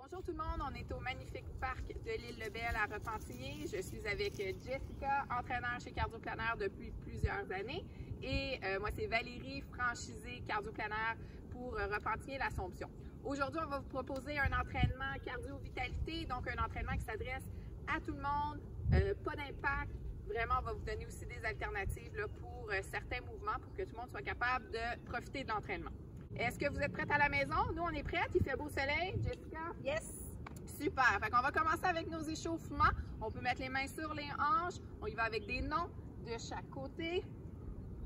Bonjour tout le monde, on est au magnifique parc de l'île Lebel à Repentigny. Je suis avec Jessica, entraîneur chez Cardio-Planaire depuis plusieurs années. Et moi, c'est Valérie, franchisée Cardio-Planaire pour Repentigny l'Assomption. Aujourd'hui, on va vous proposer un entraînement cardio-vitalité, donc un entraînement qui s'adresse à tout le monde, pas d'impact. Vraiment, on va vous donner aussi des alternatives là, pour certains mouvements pour que tout le monde soit capable de profiter de l'entraînement. Est-ce que vous êtes prête à la maison? Nous, on est prêtes. Il fait beau soleil. Jessica? Yes! Super! Fait qu'on va commencer avec nos échauffements. On peut mettre les mains sur les hanches. On y va avec des noms de chaque côté.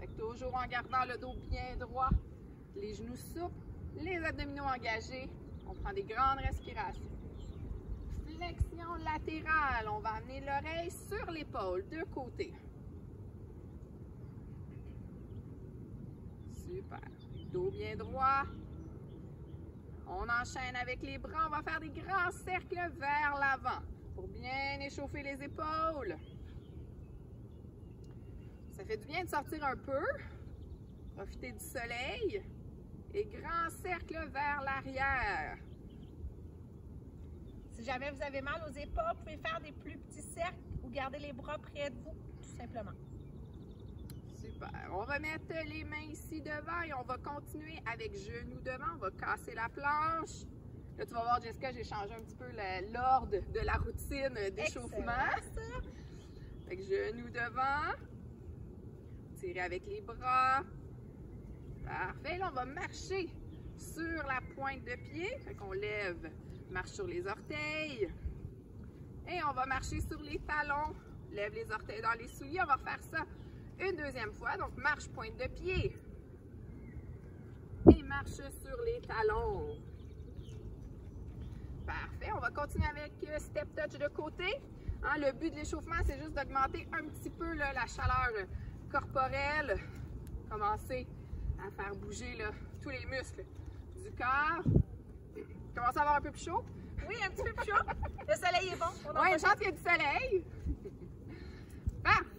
Fait que toujours en gardant le dos bien droit, les genoux souples, les abdominaux engagés. On prend des grandes respirations. Flexion latérale. On va amener l'oreille sur l'épaule, de côté. Super. Dos bien droit. On enchaîne avec les bras. On va faire des grands cercles vers l'avant pour bien échauffer les épaules. Ça fait du bien de sortir un peu. Profiter du soleil. Et grand cercle vers l'arrière. Si jamais vous avez mal aux épaules, vous pouvez faire des plus petits cercles ou garder les bras près de vous, tout simplement. Super. On va mettre les mains ici devant et on va continuer avec genoux devant. On va casser la planche. Là, tu vas voir, Jessica, j'ai changé un petit peu l'ordre de la routine d'échauffement. Avec genoux devant. Tirer avec les bras. Parfait. Là, on va marcher sur la pointe de pied. Fait qu'on lève, marche sur les orteils. Et on va marcher sur les talons. Lève les orteils dans les souliers. On va refaire ça une deuxième fois, donc marche pointe de pied et marche sur les talons. Parfait, on va continuer avec step touch de côté. Hein, le but de l'échauffement, c'est juste d'augmenter un petit peu là, la chaleur corporelle. Commencer à faire bouger là, tous les muscles du corps. Commence à avoir un peu plus chaud? Oui, un petit peu plus chaud. Le soleil est bon. Oui, une chance qu'il y a du soleil. Parfait.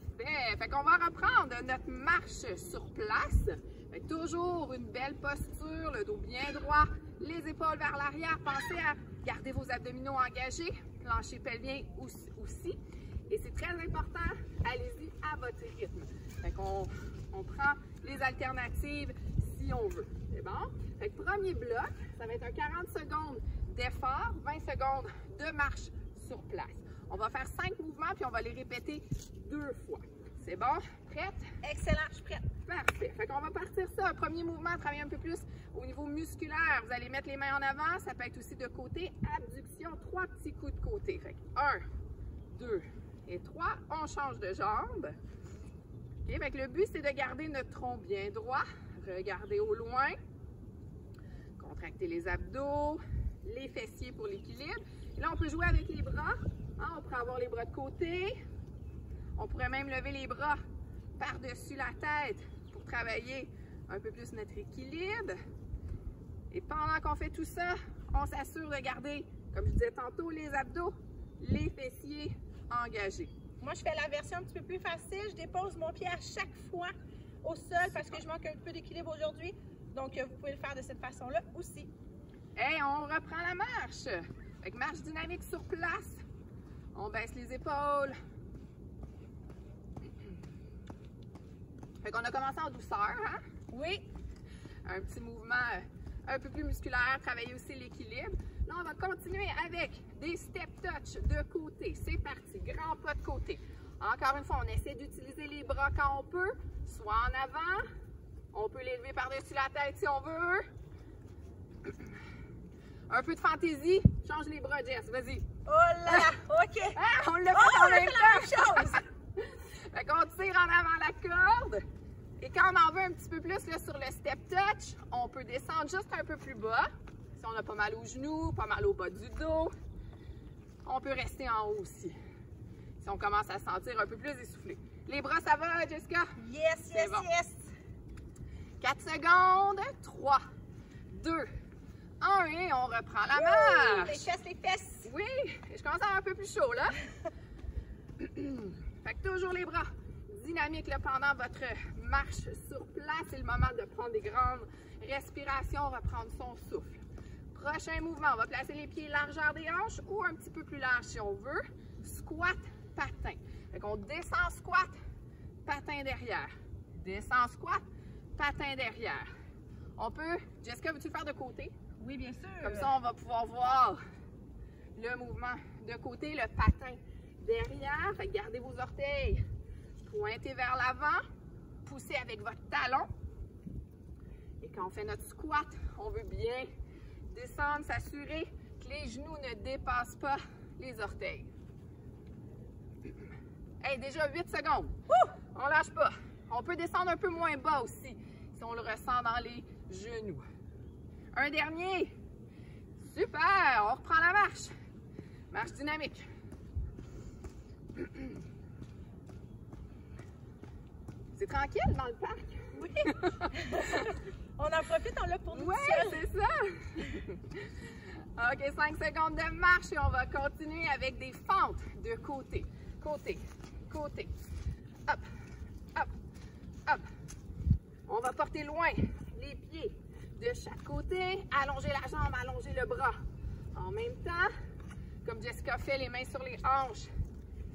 Fait qu'on va reprendre notre marche sur place. Fait que toujours une belle posture, le dos bien droit, les épaules vers l'arrière. Pensez à garder vos abdominaux engagés, plancher pelvien aussi. Et c'est très important, allez-y à votre rythme. Fait qu'on prend les alternatives si on veut. C'est bon? Fait que premier bloc, ça va être un 40 secondes d'effort, 20 secondes de marche sur place. On va faire 5 mouvements puis on va les répéter 2 fois. C'est bon? Prête? Excellent, je suis prête. Parfait. Fait qu'on va partir ça. Un premier mouvement, travailler un peu plus au niveau musculaire. Vous allez mettre les mains en avant. Ça peut être aussi de côté. Abduction, 3 petits coups de côté. Fait que 1, 2 et 3. On change de jambe. OK? Fait que le but, c'est de garder notre tronc bien droit. Regardez au loin. Contracter les abdos, les fessiers pour l'équilibre. Et là, on peut jouer avec les bras. Hein? On pourrait avoir les bras de côté. On pourrait même lever les bras par-dessus la tête pour travailler un peu plus notre équilibre. Et pendant qu'on fait tout ça, on s'assure de garder, comme je disais tantôt, les abdos, les fessiers engagés. Moi, je fais la version un petit peu plus facile. Je dépose mon pied à chaque fois au sol parce que je manque un peu d'équilibre aujourd'hui. Donc, vous pouvez le faire de cette façon-là aussi. Et on reprend la marche. Avec marche dynamique sur place. On baisse les épaules. Fait qu'on a commencé en douceur, hein? Oui. Un petit mouvement un peu plus musculaire, travailler aussi l'équilibre. Là, on va continuer avec des step touch de côté. C'est parti, grand pas de côté. Encore une fois, on essaie d'utiliser les bras quand on peut, soit en avant. On peut les lever par-dessus la tête si on veut. Un peu de fantaisie, change les bras, Jess, vas-y. Oh là, OK. Ah, on l'a fait en même temps. La même chose. Fait qu'on tire en avant la corde. Et quand on en veut un petit peu plus là, sur le step touch, on peut descendre juste un peu plus bas. Si on a pas mal aux genoux, pas mal au bas du dos, on peut rester en haut aussi. Si on commence à se sentir un peu plus essoufflé. Les bras, ça va, Jessica? Yes, yes, bon. Yes. 4 secondes. 3, 2, 1 et on reprend la marche. Les fesses. Oui, je commence à avoir un peu plus chaud là. Fait que toujours les bras dynamiques là, pendant votre marche sur place. C'est le moment de prendre des grandes respirations, reprendre son souffle. Prochain mouvement, on va placer les pieds largeur des hanches ou un petit peu plus large si on veut. Squat, patin. Fait qu'on descend, squat, patin derrière. Descend, squat, patin derrière. On peut, Jessica, veux-tu le faire de côté? Oui, bien sûr. Comme ça, on va pouvoir voir le mouvement de côté, le patin derrière. Fait que gardez vos orteils pointés vers l'avant. Poussez avec votre talon. Et quand on fait notre squat, on veut bien descendre, s'assurer que les genoux ne dépassent pas les orteils. Hey, déjà 8 secondes. On lâche pas. On peut descendre un peu moins bas aussi, si on le ressent dans les genoux. Un dernier. Super. On reprend la marche. Marche dynamique. C'est tranquille dans le parc. Oui. On en profite, on l'a pour nous. Oui, c'est ça. OK, 5 secondes de marche et on va continuer avec des fentes de côté. Côté, côté. Hop, hop, hop. On va porter loin les pieds de chaque côté. Allonger la jambe, allonger le bras. En même temps, comme Jessica fait, les mains sur les hanches.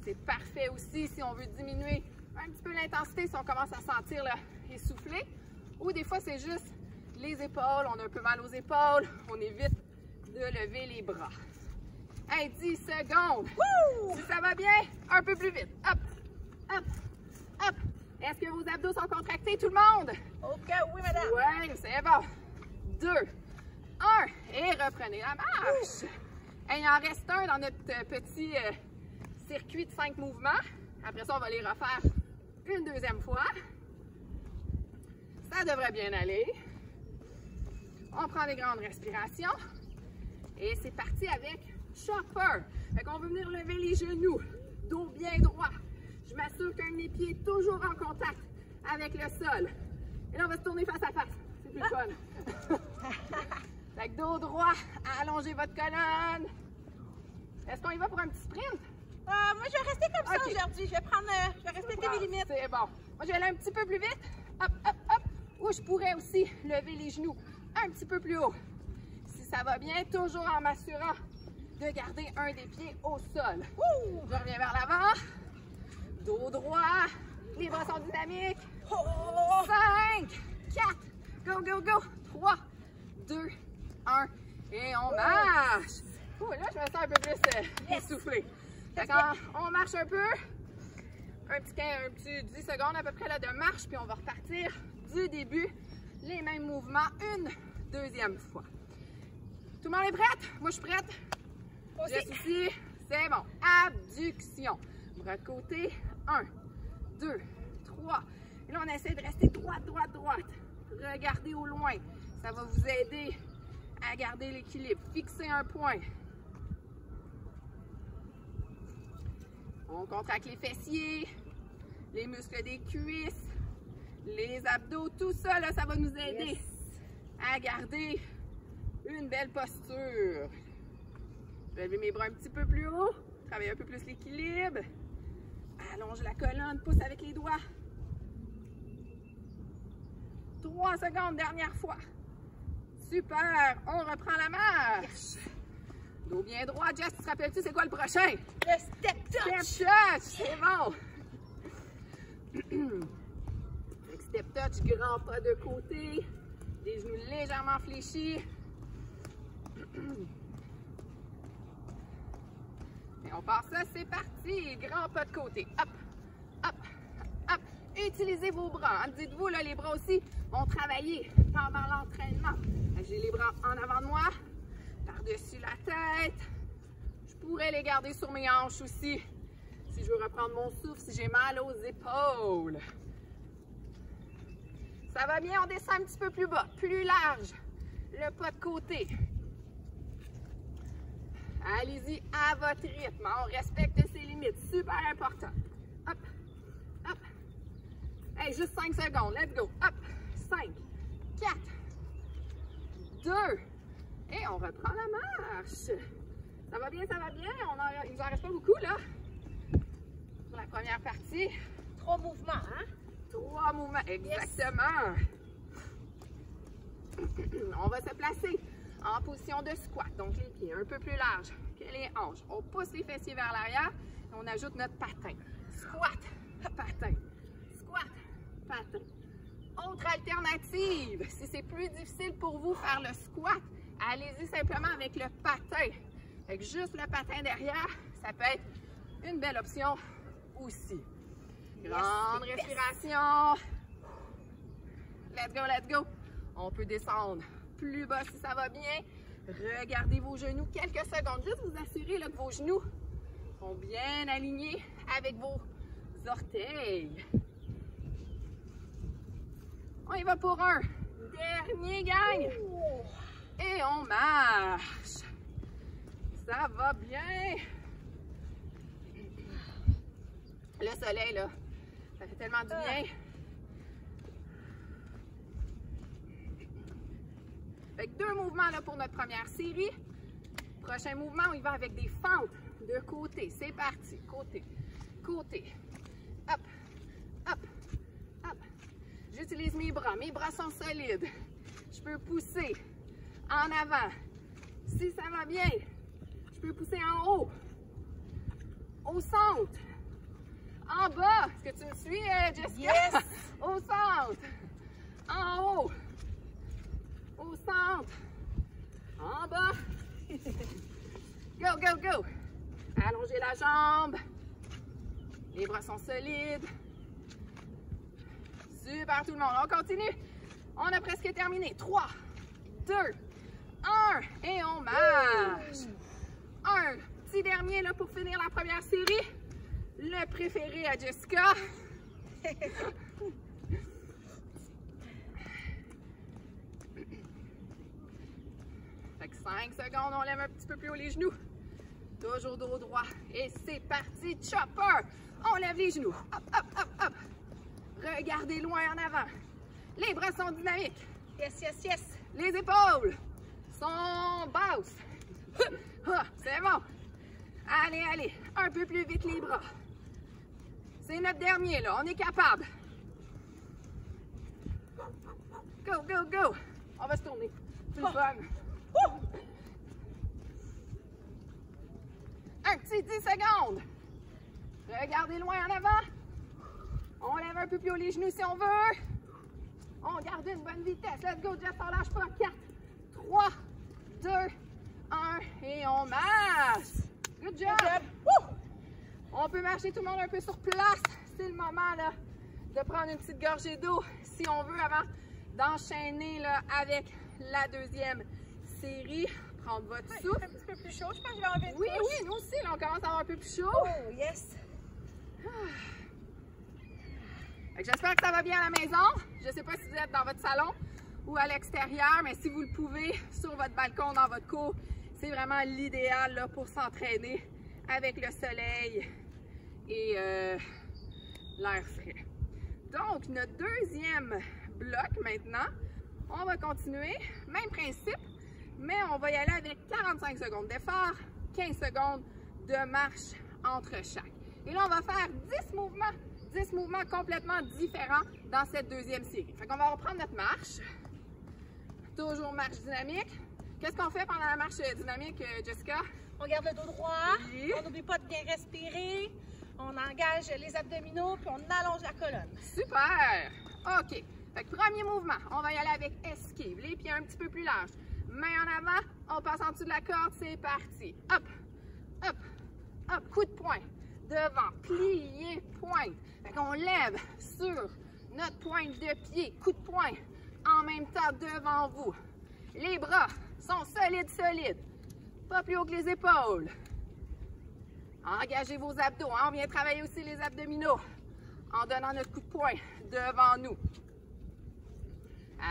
C'est parfait aussi si on veut diminuer un petit peu l'intensité, si on commence à sentir là, essoufflé. Ou des fois, c'est juste les épaules. On a un peu mal aux épaules. On évite de lever les bras. Hey, 10 secondes. Woo! Si ça va bien, un peu plus vite. Hop, hop, hop. Est-ce que vos abdos sont contractés, tout le monde? OK, oui, madame. Oui, c'est bon. 2, 1. Et reprenez la marche. Hey, il en reste un dans notre petit circuit de 5 mouvements. Après ça, on va les refaire une deuxième fois. Ça devrait bien aller. On prend des grandes respirations. Et c'est parti avec Chopper. Fait qu'on veut venir lever les genoux, dos bien droit. Je m'assure qu'un de mes pieds est toujours en contact avec le sol. Et là, on va se tourner face à face. C'est plus fun. Fait que dos droit, allongez votre colonne. Est-ce qu'on y va pour un petit sprint? Moi, je vais rester comme ça aujourd'hui. Je vais respecter mes limites. C'est bon. Moi, je vais aller un petit peu plus vite. Hop, hop, hop. Ou je pourrais aussi lever les genoux un petit peu plus haut. Si ça va bien, toujours en m'assurant de garder un des pieds au sol. Je reviens vers l'avant. Dos droit. Les bras sont dynamiques. 5, 4, go, go, go. 3, 2, 1. Et on marche. Là, je me sens un peu plus essoufflée. Quand on marche un peu, un petit 10 secondes à peu près là, de marche, puis on va repartir du début, les mêmes mouvements, une deuxième fois. Tout le monde est prête? Moi, je suis prête. Juste ici, c'est bon. Abduction. Bras de côté, 1, 2, 3. Et là, on essaie de rester droite, droite, droite. Regardez au loin. Ça va vous aider à garder l'équilibre. Fixez un point. On contracte les fessiers, les muscles des cuisses, les abdos, tout ça, là, ça va nous aider à garder une belle posture. Je vais lever mes bras un petit peu plus haut, travailler un peu plus l'équilibre. Allonge la colonne, pousse avec les doigts. 3 secondes, dernière fois. Super, on reprend la marche. Dos bien droit. Jess, tu te rappelles-tu c'est quoi le prochain? Le step touch. Step touch, c'est bon. Step touch, grand pas de côté. Les genoux légèrement fléchis. Et on part ça, c'est parti. Grand pas de côté. Hop, hop, hop. Utilisez vos bras. Dites-vous, là, les bras aussi vont travailler pendant l'entraînement. J'ai les bras en avant de moi. Par-dessus la tête. Je pourrais les garder sur mes hanches aussi. Si je veux reprendre mon souffle, si j'ai mal aux épaules. Ça va bien, on descend un petit peu plus bas, plus large. Le pas de côté. Allez-y à votre rythme. On respecte ses limites. Super important. Hop, hop. Hey, juste 5 secondes. Let's go. Hop. 5, 4, 2. Et on reprend la marche. Ça va bien, ça va bien. Il nous en reste pas beaucoup, là. Pour la première partie. 3 mouvements, hein? 3 mouvements, exactement. Yes. On va se placer en position de squat. Donc, les pieds un peu plus larges que les hanches. On pousse les fessiers vers l'arrière et on ajoute notre patin. Squat, patin, squat, patin. Autre alternative, si c'est plus difficile pour vous faire le squat, allez-y simplement avec le patin. Fait que juste le patin derrière, ça peut être une belle option aussi. Grande respiration. Let's go, let's go. On peut descendre plus bas si ça va bien. Regardez vos genoux quelques secondes. Juste vous assurer là, que vos genoux sont bien alignés avec vos orteils. On y va pour un dernier gang. Et on marche. Ça va bien. Le soleil, là, ça fait tellement du bien. Fait que 2 mouvements là, pour notre première série. Prochain mouvement, on y va avec des fentes de côté. C'est parti. Côté, côté. Hop, hop, hop. J'utilise mes bras. Mes bras sont solides. Je peux pousser en avant. Si ça va bien, je peux pousser en haut, au centre, en bas. Est-ce que tu me suis, Jessica? Yes! Au centre, en haut, au centre, en bas. Go, go, go. Allongez la jambe. Les bras sont solides. Super tout le monde. On continue. On a presque terminé. 3, 2, 1 et on marche. Un petit dernier là, pour finir la première série. Le préféré à Jessica. Fait que 5 secondes, on lève un petit peu plus haut les genoux. Toujours dos droit. Et c'est parti, chopper. On lève les genoux. Hop, hop, hop, hop. Regardez loin en avant. Les bras sont dynamiques. Yes, yes, yes. Les épaules sont basses. Ah, c'est bon. Allez, allez. Un peu plus vite les bras. C'est notre dernier, là. On est capable. Go, go, go. On va se tourner. C'est le fun. Un petit 10 secondes. Regardez loin en avant. On lève un peu plus haut les genoux si on veut. On garde une bonne vitesse. Let's go, Jess, on lâche pas. 4, 3, 2, 1 et on marche. Good job. On peut marcher tout le monde un peu sur place. C'est le moment là, de prendre une petite gorgée d'eau si on veut avant d'enchaîner là, avec la deuxième série. Prendre votre souffle. Un petit peu plus chaud, je pense que je vais enlever une Oui, couche. oui, nous aussi, là, on commence à avoir un peu plus chaud. Oh, yes. J'espère que ça va bien à la maison. Je ne sais pas si vous êtes dans votre salon ou à l'extérieur, mais si vous le pouvez, sur votre balcon, dans votre cour, c'est vraiment l'idéal là, pour s'entraîner avec le soleil et l'air frais. Donc, notre deuxième bloc maintenant, on va continuer. Même principe, mais on va y aller avec 45 secondes d'effort, 15 secondes de marche entre chaque. Et là, on va faire 10 mouvements complètement différents dans cette deuxième série. Fait qu'on va reprendre notre marche. Toujours marche dynamique. Qu'est-ce qu'on fait pendant la marche dynamique, Jessica? On garde le dos droit. Oui. On n'oublie pas de bien respirer. On engage les abdominaux, puis on allonge la colonne. Super! OK. Fait que premier mouvement, on va y aller avec esquive. Les pieds un petit peu plus larges. Main en avant, on passe en dessous de la corde, c'est parti. Hop, hop, hop, coup de poing. Devant, plié, pointe. Fait qu'on lève sur notre pointe de pied, coup de poing, en même temps devant vous. Les bras sont solides, solides. Pas plus haut que les épaules. Engagez vos abdos. Hein? On vient travailler aussi les abdominaux en donnant notre coup de poing devant nous.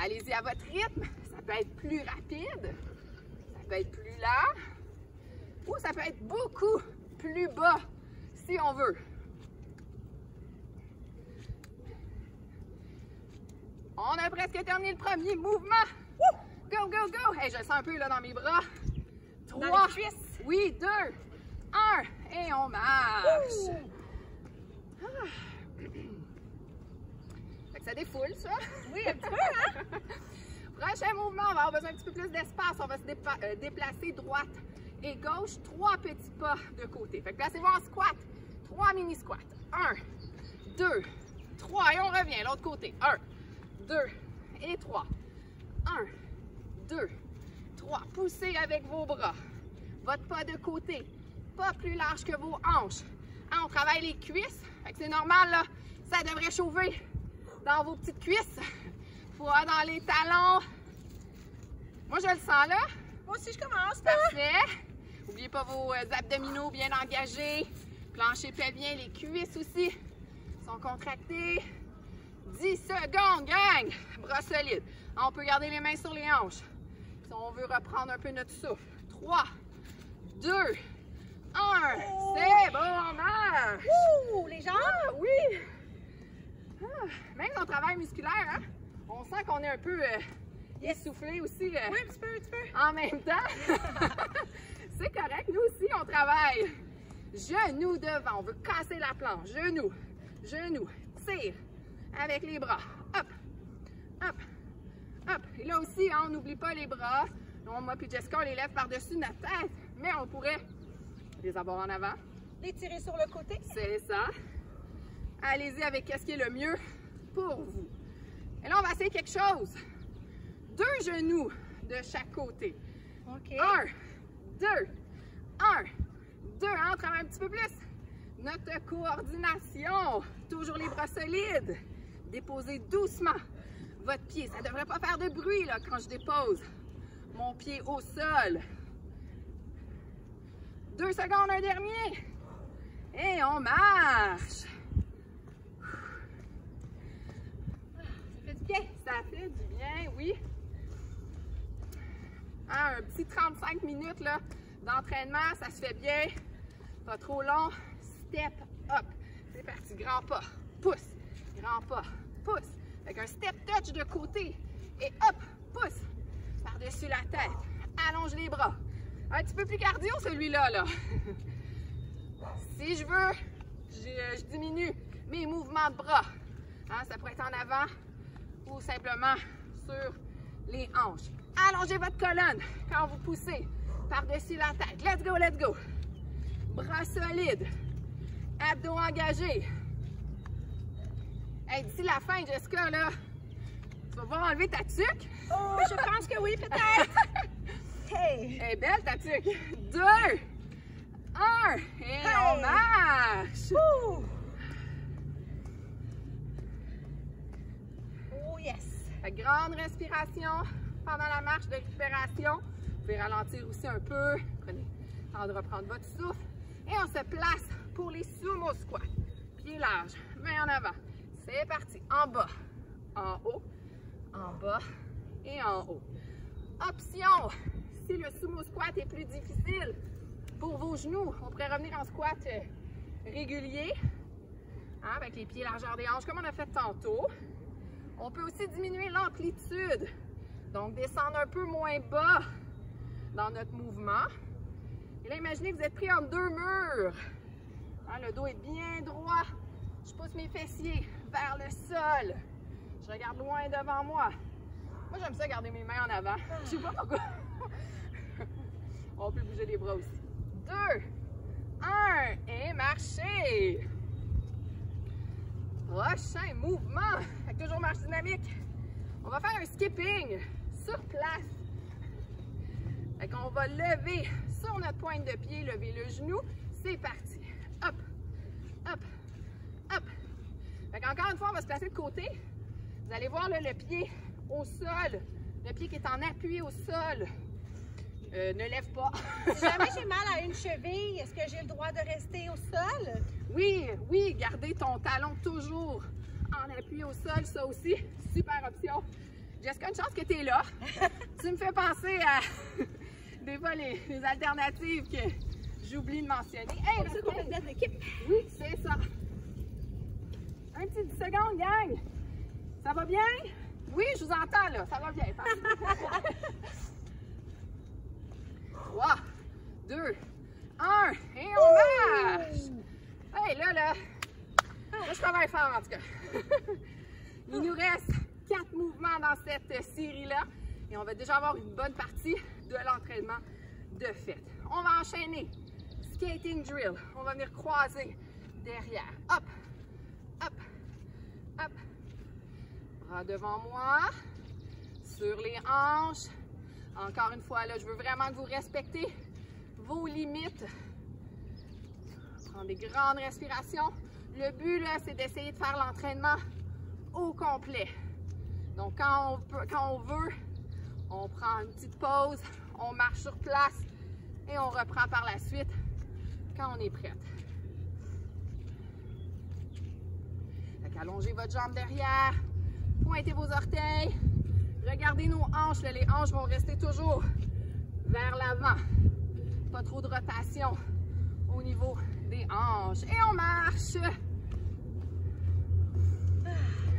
Allez-y à votre rythme. Ça peut être plus rapide, ça peut être plus lent, ou ça peut être beaucoup plus bas si on veut. On a presque terminé le premier mouvement. Go, go, go! Hey, je le sens un peu là dans mes bras. 3, oui, 2, 1, et on marche. Fait que ça défoule, ça. Oui, un petit peu, hein? Prochain mouvement, on va avoir besoin un petit peu plus d'espace. On va se déplacer droite et gauche. 3 petits pas de côté. Fait que placez-vous en squat. 3 mini squats. 1, 2, 3. Et on revient l'autre côté. 1, 2 et 3. 1, 2, 3. Poussez avec vos bras. Votre pas de côté. Pas plus large que vos hanches. Hein, on travaille les cuisses. C'est normal, là. Ça devrait chauffer dans vos petites cuisses. Froid dans les talons. Moi, je le sens là. Moi aussi, je commence. Parfait. N'oubliez pas vos abdominaux bien engagés. Plancher pelvien, les cuisses aussi sont contractées. 10 secondes, gang. Bras solides. On peut garder les mains sur les hanches. Si on veut reprendre un peu notre souffle. 3, 2, 1. Oh. C'est bon, on marche. Ouh, les jambes. Ah, oui. Ah, même son travail musculaire, hein? On sent qu'on est un peu essoufflé aussi. Oui, un petit peu. En même temps. C'est correct, nous aussi, on travaille. Genoux devant, on veut casser la planche. Genoux, genoux, tire avec les bras. Hop, hop, hop. Et là aussi, hein, on n'oublie pas les bras. Donc, moi puis Jessica, on les lève par-dessus notre tête, mais on pourrait les avoir en avant. Les tirer sur le côté. C'est ça. Allez-y avec ce qui est le mieux pour vous. Et là, on va essayer quelque chose. 2 genoux de chaque côté. OK. 1, 2, 1, 2. On travaille un petit peu plus. Notre coordination. Toujours les bras solides. Déposez doucement votre pied. Ça ne devrait pas faire de bruit là, quand je dépose mon pied au sol. 2 secondes, un dernier. Et on marche. Ça fait du bien, oui. Hein, un petit 35 minutes d'entraînement, ça se fait bien. Pas trop long. Step up. C'est parti. Grand pas. Pousse. Grand pas. Pousse. Avec un step touch de côté. Et hop, pousse. Par-dessus la tête. Allonge les bras. Un petit peu plus cardio celui-là. Là. Si je veux, je diminue mes mouvements de bras. Hein, ça pourrait être en avant ou simplement sur les hanches. Allongez votre colonne quand vous poussez par-dessus la tête. Let's go, let's go. Bras solides. Abdos engagés. Hey, d'ici la fin, Jessica, là, tu vas pouvoir enlever ta tuque? Oh, je pense que oui, peut-être. Hey. Elle est belle, ta tuque. 2, 1, et hey. On marche. Ouh. Oh, yes. Grande respiration pendant la marche de récupération. Vous pouvez ralentir aussi un peu. Prenez le temps de reprendre votre souffle. Et on se place pour les sumo squats. Pieds larges, main en avant. C'est parti. En bas, en haut, en bas et en haut. Option, si le sumo squat est plus difficile pour vos genoux, on pourrait revenir en squat régulier, hein, avec les pieds largeur des hanches comme on a fait tantôt. On peut aussi diminuer l'amplitude, donc descendre un peu moins bas dans notre mouvement. Et là, imaginez que vous êtes pris entre 2 murs. Hein, le dos est bien droit. Je pousse mes fessiers vers le sol. Je regarde loin devant moi. Moi, j'aime ça garder mes mains en avant. Je sais pas pourquoi. On peut bouger les bras aussi. 2, 1 et marcher. Prochain mouvement. Avec toujours marche dynamique. On va faire un skipping sur place. Fait qu'on va lever sur notre pointe de pied, lever le genou. C'est parti. Hop, hop, hop. Fait qu'encore une fois, on va se placer de côté. Vous allez voir là, le pied au sol. Le pied qui est en appui au sol. Ne lève pas. Si jamais j'ai mal à une cheville, est-ce que j'ai le droit de rester au sol? Oui, oui, gardez ton talon toujours en appui au sol, ça aussi, super option. Jessica, une chance que tu es là. Tu me fais penser à des fois les alternatives que j'oublie de mentionner. Hey, c'est qu'on fait une équipe. Oui, c'est ça. Un petit 10 secondes, gang. Ça va bien? Oui, je vous entends là, ça va bien. 3, 2, 1, et on marche! Hey, là, je travaille fort en tout cas. Il nous reste 4 mouvements dans cette série-là. Et on va déjà avoir une bonne partie de l'entraînement de fait. On va enchaîner. Skating drill. On va venir croiser derrière. Hop, hop, hop. Bras devant moi. Sur les hanches. Encore une fois, là, je veux vraiment que vous respectez vos limites. Prendre des grandes respirations. Le but, là, c'est d'essayer de faire l'entraînement au complet. Donc, quand on veut, on prend une petite pause, on marche sur place et on reprend par la suite quand on est prête. Donc, allongez votre jambe derrière, pointez vos orteils, regardez nos hanches. Là, les hanches vont rester toujours vers l'avant. Pas trop de rotation au niveau des hanches. Et on marche.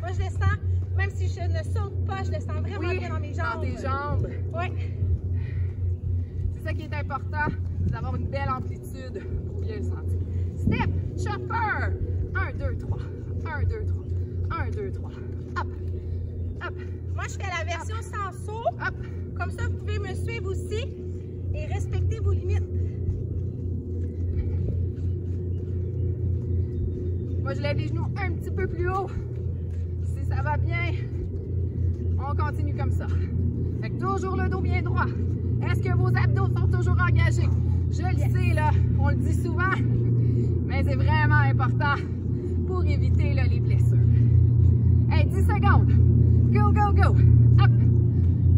Moi, je le sens, même si je ne saute pas, je le sens vraiment bien dans mes jambes. Dans tes jambes. Oui. C'est ça qui est important, c'est d'avoir une belle amplitude pour bien le sentir. Step, chopper. 1, 2, 3. 1, 2, 3. 1, 2, 3. Hop, hop. Moi, je fais la version hop. sans saut. Hop. Comme ça, vous pouvez me suivre aussi et respecter vos limites. Moi, je lève les genoux un petit peu plus haut. Si ça va bien, on continue comme ça. Fait que toujours le dos bien droit. Est-ce que vos abdos sont toujours engagés? Je le sais, là, on le dit souvent, mais c'est vraiment important pour éviter là, les blessures. Hey, 10 secondes. Go, go, go. Hop,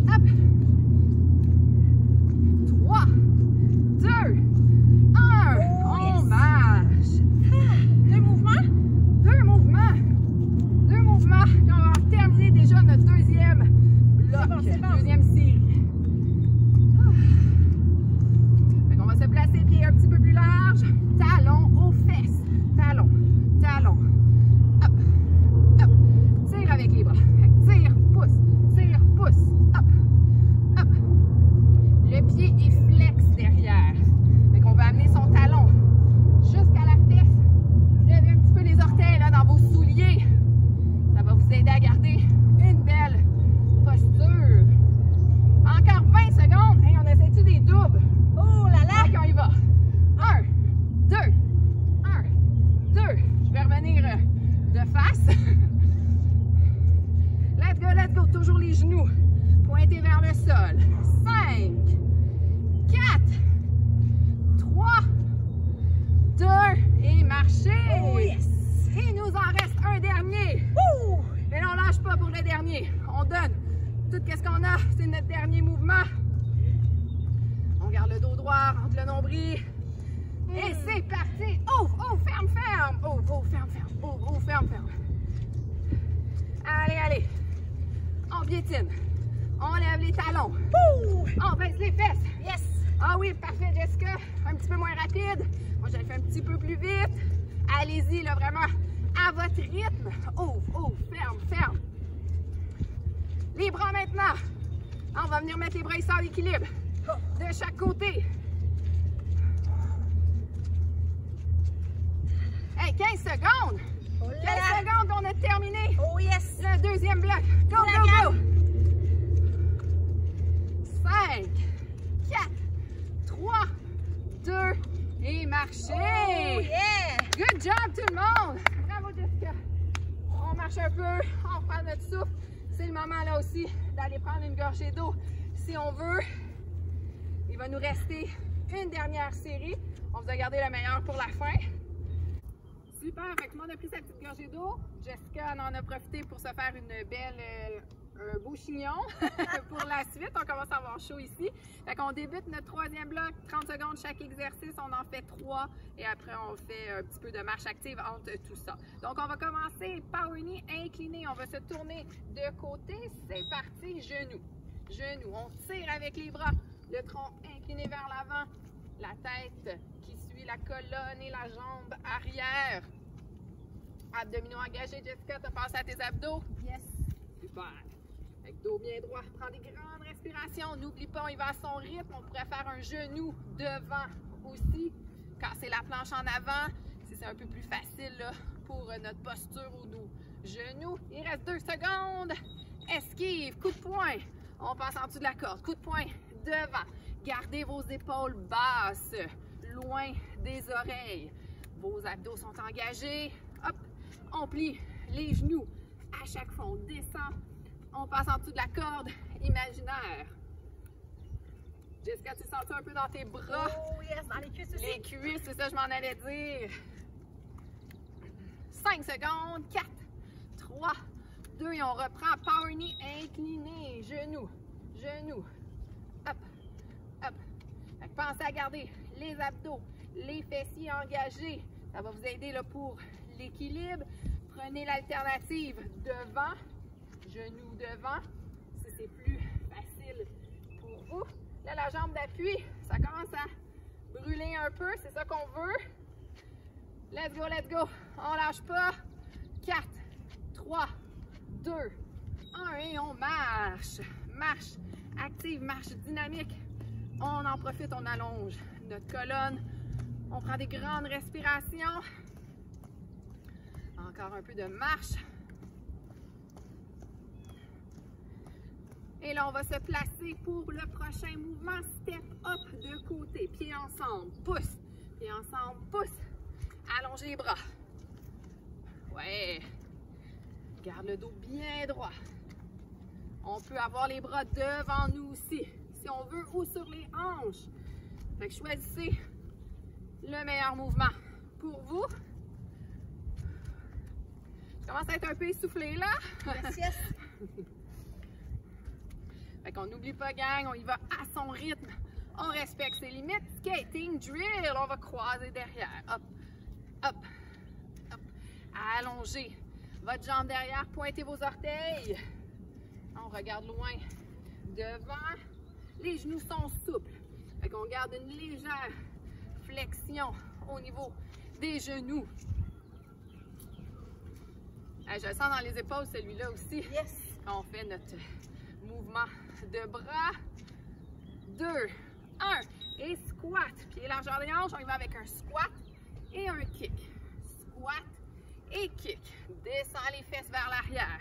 hop. 3, 2, 1. On marche. 2 mouvements. 2 mouvements. 2 mouvements. Et on va terminer déjà notre deuxième bloc. C'est bon. Deuxième série. Fait qu'on va se placer les pieds un petit peu plus large. Talons aux fesses. Talons. Talons. Hop. Hop. Tire avec les bras. Tire, pousse. Tire, pousse. Hop. Hop. Le pied est flex derrière. Fait qu'on va amener son talon jusqu'à la fesse. Levez un petit peu les orteils là, dans vos souliers. Ça va vous aider à garder une belle posture. Encore 20 secondes. Hey, on essaie-tu des doubles? Oh là là! Ok, on y va. 1, 2, 1, 2. Je vais revenir de face. Let's go, let's go. Toujours les genoux pointés vers le sol. 5, 4, 3, 2 et marchez. Oh yes! Il nous en reste un dernier. Ouh! Mais on lâche pas pour le dernier. On donne tout ce qu'on a. C'est notre dernier mouvement. On garde le dos droit entre le nombril. Et c'est parti. Ouvre, ouvre, ferme, ferme. Ouvre, ouvre, ferme, ferme. Ouvre, ouvre, ferme, ferme. Allez, allez. On piétine. On lève les talons. Ouh! On baisse les fesses. Yes! Ah oui, parfait, Jessica. Un petit peu moins rapide. Moi, je le fais un petit peu plus vite. Allez-y, là, vraiment, à votre rythme. Ouvre, ouvre, ferme, ferme. Les bras maintenant. On va venir mettre les bras ici en équilibre. De chaque côté. Hey, 15 secondes. Oh 15 là là! secondes, on a terminé Oh yes! le deuxième bloc. Go, Oh, la go, go. gamme. 5, 4, 3, 2 et marchez. Oh yeah! Good job tout le monde! Bravo Jessica! On marche un peu, on prend notre souffle. C'est le moment là aussi d'aller prendre une gorgée d'eau si on veut. Il va nous rester une dernière série. On vous a gardé le meilleur pour la fin. Super! Fait que tout le monde a pris sa petite gorgée d'eau. Jessica en a profité pour se faire une belle, un beau chignon pour la suite. On commence à avoir chaud ici. Fait qu'on débute notre troisième bloc, 30 secondes chaque exercice. On en fait 3 et après on fait un petit peu de marche active entre tout ça. Donc on va commencer power knee incliné. On va se tourner de côté. C'est parti, genoux. Genoux. On tire avec les bras. Le tronc incliné vers l'avant. La tête qui suit la colonne et la jambe arrière. Abdominaux engagés. Jessica, tu as pensé à tes abdos? Yes! Super. Avec dos bien droit, prends des grandes respirations. N'oublie pas, il va à son rythme. On pourrait faire un genou devant aussi. Casser la planche en avant. Si c'est un peu plus facile là, pour notre posture ou nos genoux. Il reste 2 secondes. Esquive, coup de poing. On passe en dessous de la corde. Coup de poing devant. Gardez vos épaules basses, loin des oreilles. Vos abdos sont engagés. Hop, on plie les genoux. À chaque fois, on descend. On passe en dessous de la corde imaginaire. Jessica, tu sens ça un peu dans tes bras? Oh yes, dans les cuisses aussi. Les cuisses, c'est ça que je m'en allais dire. 5 secondes. 4, 3, 2 et on reprend. Power knee incliné. Genoux, genoux. Hop, hop. Fait que pensez à garder les abdos, les fessiers engagés. Ça va vous aider là, pour l'équilibre. Prenez l'alternative devant, genoux devant, si c'est plus facile pour vous. Là, la jambe d'appui, ça commence à brûler un peu, c'est ça qu'on veut. Let's go, let's go. On lâche pas. 4, 3, 2, 1 et on marche. Marche active, marche dynamique. On en profite, on allonge notre colonne. On prend des grandes respirations. Encore un peu de marche. Et là, on va se placer pour le prochain mouvement. Step up de côté. Pieds ensemble, pouce. Pieds ensemble, pouce. Allongez les bras. Ouais. Garde le dos bien droit. On peut avoir les bras devant nous aussi, si on veut, ou sur les hanches. Fait que choisissez le meilleur mouvement pour vous. Je commence à être un peu essoufflée là. Yes, yes. Fait qu'on n'oublie pas, gang, on y va à son rythme. On respecte ses limites. Skating, drill, on va croiser derrière. Hop, hop, hop. Allongez votre jambe derrière, pointez vos orteils. On regarde loin devant. Les genoux sont souples. Fait qu'on garde une légère flexion au niveau des genoux. Je le sens dans les épaules, celui-là aussi. Yes. On fait notre mouvement de bras. 2, 1 et squat. Pied largeur des hanches, on y va avec un squat et un kick. Squat et kick. Descends les fesses vers l'arrière.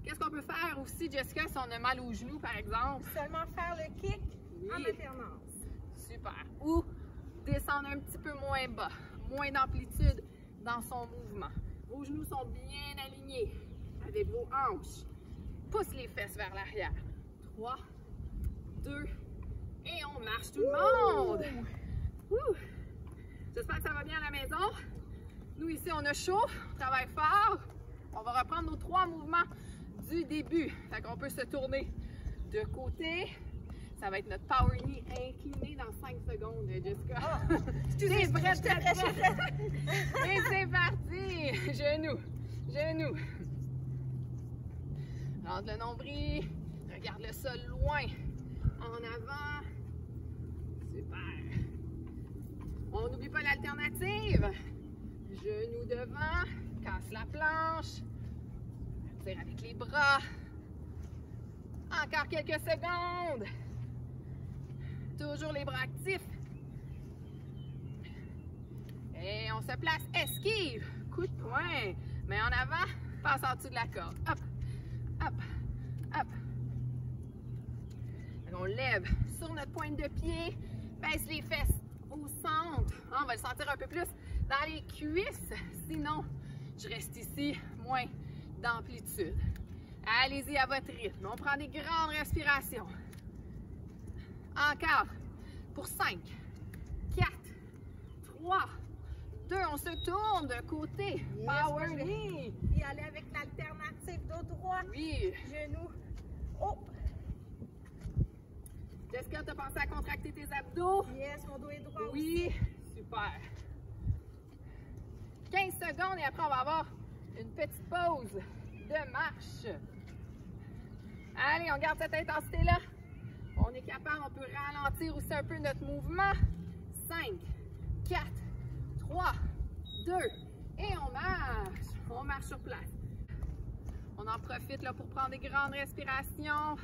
Qu'est-ce qu'on peut faire aussi, Jessica, si on a mal aux genoux, par exemple? Seulement faire le kick en Oui. alternance. Super. Ou descendre un petit peu moins bas, moins d'amplitude dans son mouvement. Vos genoux sont bien alignés avec vos hanches. Pousse les fesses vers l'arrière. 3, 2, et on marche tout le monde. Ouh. J'espère que ça va bien à la maison. Nous ici, on a chaud, on travaille fort. On va reprendre nos 3 mouvements du début. Fait qu'on peut se tourner de côté. Ça va être notre power knee incliné dans 5 secondes, Jessica. Oh, T'es prête, j'étais prête. Et c'est parti! Genoux, genoux. Rentre le nombril. Regarde le sol loin. En avant. Super. On n'oublie pas l'alternative. Genoux devant. Casse la planche. Tire avec les bras. Encore quelques secondes. Toujours les bras actifs. Et on se place, esquive, coup de poing. Mais en avant, passe en dessous de la corde. Hop, hop, hop. On lève sur notre pointe de pied, baisse les fesses au centre. On va le sentir un peu plus dans les cuisses. Sinon, je reste ici, moins d'amplitude. Allez-y à votre rythme. On prend des grandes respirations. Encore. Pour 5, 4, 3, 2. On se tourne de côté. Yes, Power knee. Et aller avec l'alternative dos droit. Oui. Genou. Oh. Jessica, tu as pensé à contracter tes abdos? Yes, mon dos est droit aussi. Oui. Super. 15 secondes et après, on va avoir une petite pause de marche. Allez, on garde cette intensité-là. On est capable, on peut ralentir aussi un peu notre mouvement. 5, 4, 3, 2 et on marche. On marche sur place. On en profite là, pour prendre des grandes respirations.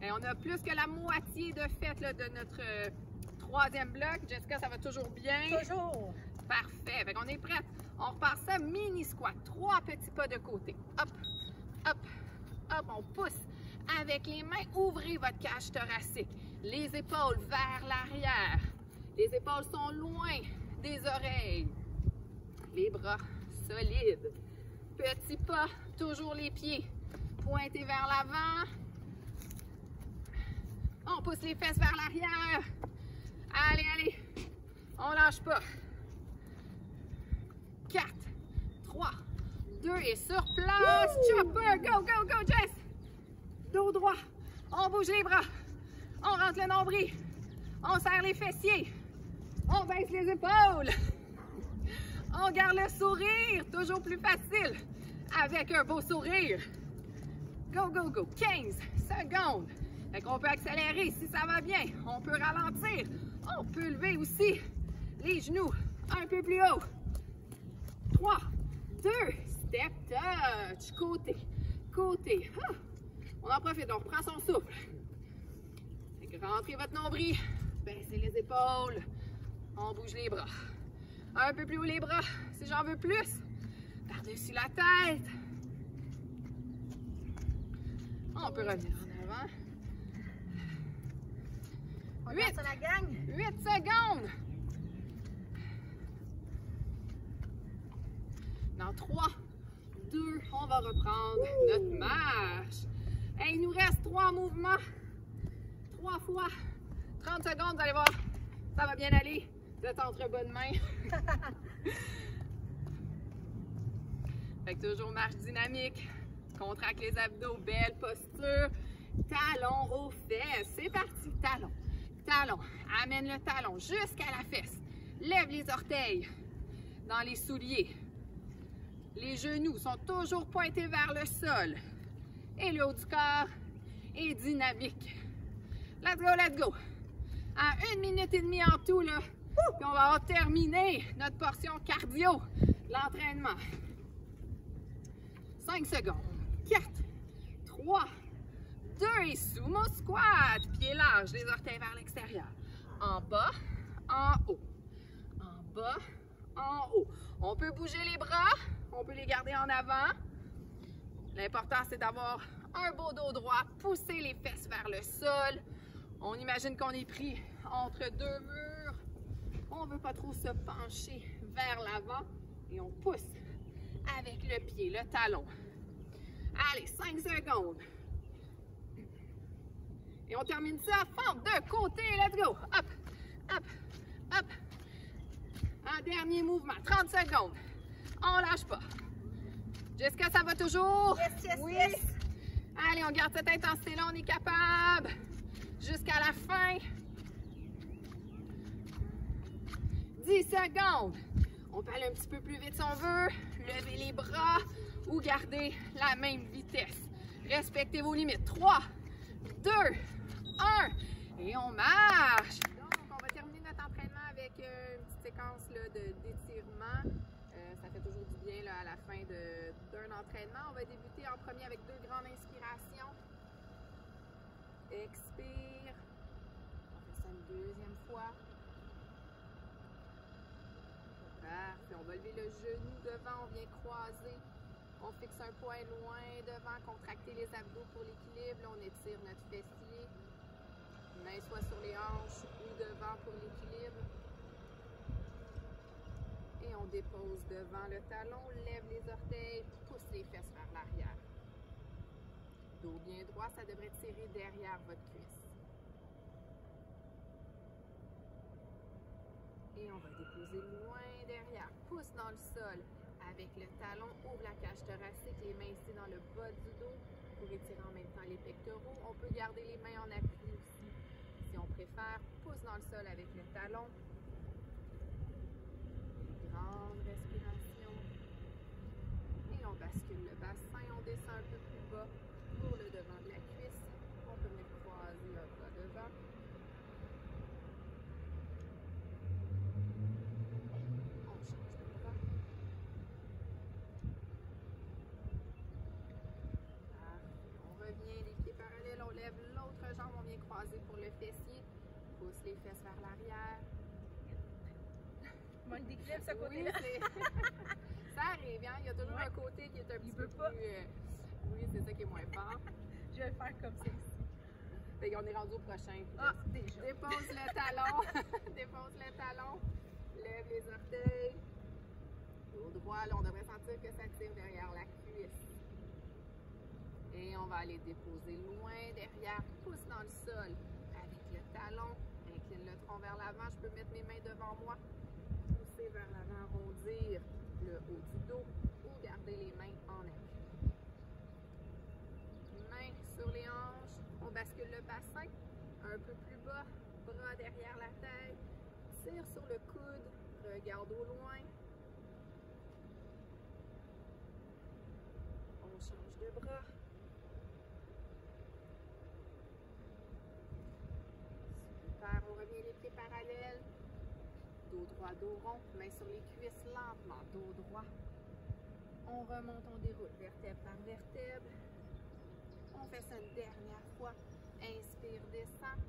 Et on a plus que la moitié de fait là, de notre 3e bloc. Jessica, ça va toujours bien? Toujours. Parfait. Fait qu'on est prêt. On repart ça mini squat. 3 petits pas de côté. Hop, hop, hop. On pousse avec les mains. Ouvrez votre cage thoracique. Les épaules vers l'arrière. Les épaules sont loin des oreilles. Les bras solides. Petits pas. Toujours les pieds pointés vers l'avant. On pousse les fesses vers l'arrière. Allez, allez. On lâche pas. 4, 3, 2 et sur place. Chopper, go, go, go, Jess. Dos droit. On bouge les bras. On rentre le nombril. On serre les fessiers. On baisse les épaules. On garde le sourire. Toujours plus facile avec un beau sourire. Go, go, go. 15 secondes. Fait qu'on peut accélérer si ça va bien. On peut ralentir. On peut lever aussi les genoux un peu plus haut. 3, 2, step touch. Côté, côté. On en profite, on reprend son souffle. Fait que rentrez votre nombril. Baissez les épaules. On bouge les bras. Un peu plus haut les bras si j'en veux plus. Par-dessus la tête. On peut revenir en avant. 8 secondes. Dans 3, 2, on va reprendre notre marche. Hey, il nous reste 3 mouvements. 3 fois 30 secondes, vous allez voir, ça va bien aller. Vous êtes entre bonnes mains. Fait que toujours marche dynamique. Contracte les abdos, belle posture. Talon aux fesses. C'est parti. Talon. Talon. Amène le talon jusqu'à la fesse. Lève les orteils dans les souliers. Les genoux sont toujours pointés vers le sol. Et le haut du corps est dynamique. Let's go, let's go. À 1 minute et demie en tout, là. Puis on va terminer notre portion cardio de l'entraînement. 5 secondes. 4, 3, 2 et sumo squat. Pieds larges, les orteils vers l'extérieur. En bas, en haut. En bas, en haut. On peut bouger les bras, on peut les garder en avant. L'important, c'est d'avoir un beau dos droit, pousser les fesses vers le sol. On imagine qu'on est pris entre 2 murs. On ne veut pas trop se pencher vers l'avant et on pousse avec le pied, le talon. Allez, 5 secondes. Et on termine ça, fente de côté, let's go. Hop, hop, hop. Un dernier mouvement, 30 secondes. On lâche pas. Jessica, ça va toujours? Yes, yes, oui. Yes. Allez, on garde cette intensité-là, on est capable. Jusqu'à la fin. 10 secondes. On peut aller un petit peu plus vite si on veut. Levez les bras ou garder la même vitesse. Respectez vos limites. 3, 2, 1. Et on marche. Donc, on va terminer notre entraînement avec une petite séquence d'étirement. Ça fait toujours du bien là, à la fin d'un entraînement. On va débuter en premier avec 2 grandes inspirations. Expire. On fait ça une deuxième fois. Parfait. On va lever le genou devant, on vient croiser. On fixe un point loin devant, contracter les abdos pour l'équilibre. On étire notre fessier. Main soit sur les hanches ou devant pour l'équilibre. Et on dépose devant le talon, lève les orteils, pousse les fesses vers l'arrière. Dos bien droit, ça devrait tirer derrière votre cuisse. Et on va déposer loin derrière. Pousse dans le sol avec le talon, ouvre la cage thoracique, les mains ici dans le bas du dos pour étirer en même temps les pectoraux. On peut garder les mains en appui aussi si on préfère. Pousse dans le sol avec le talon. Grande respiration. Et on bascule le bassin, on descend un peu plus bas pour le devant de la cuisse. On peut venir croiser un bras devant. On change de bras. On revient les pieds parallèles, on lève l'autre jambe, on vient croiser pour le fessier. Pousse les fesses vers l'arrière. manque d'équilibre, ce Oui, côté-là. ça arrive, hein? Il y a toujours un côté qui est un petit peu plus... Oui, c'est ça qui est moins fort. Je vais le faire comme ça ici. Fait qu'on est rendu au prochain. Ah, déjà. Dépose le talon. Dépose le talon. Lève les orteils. Au droit, là, on devrait sentir que ça tire derrière la cuisse. Et on va aller déposer loin derrière. Pousse dans le sol avec le talon. Incline le tronc vers l'avant. Je peux mettre mes mains devant moi. Pousser vers l'avant, arrondir le haut du dos ou garder les mains en appui. Mains sur les hanches. On bascule le bassin un peu plus bas. Bras derrière la tête. Tire sur le coude. Regarde au loin. On change de bras. Super, on revient les pieds parallèles. Dos droit, dos rond. Main sur les cuisses lentement. Dos droit. On remonte, on déroule vertèbre par vertèbre. On fait ça une dernière fois. Inspire, descend.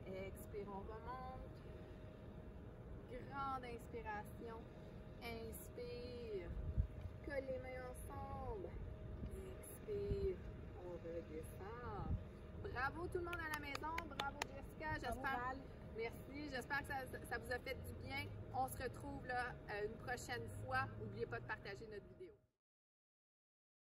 Expire, on remonte. Grande inspiration. Inspire. Colle les mains ensemble. Expire. On redescend. Bravo tout le monde à la maison. Bravo Jessica. J'espère. Merci. J'espère que ça vous a fait du bien. On se retrouve là une prochaine fois. N'oubliez pas de partager notre vidéo.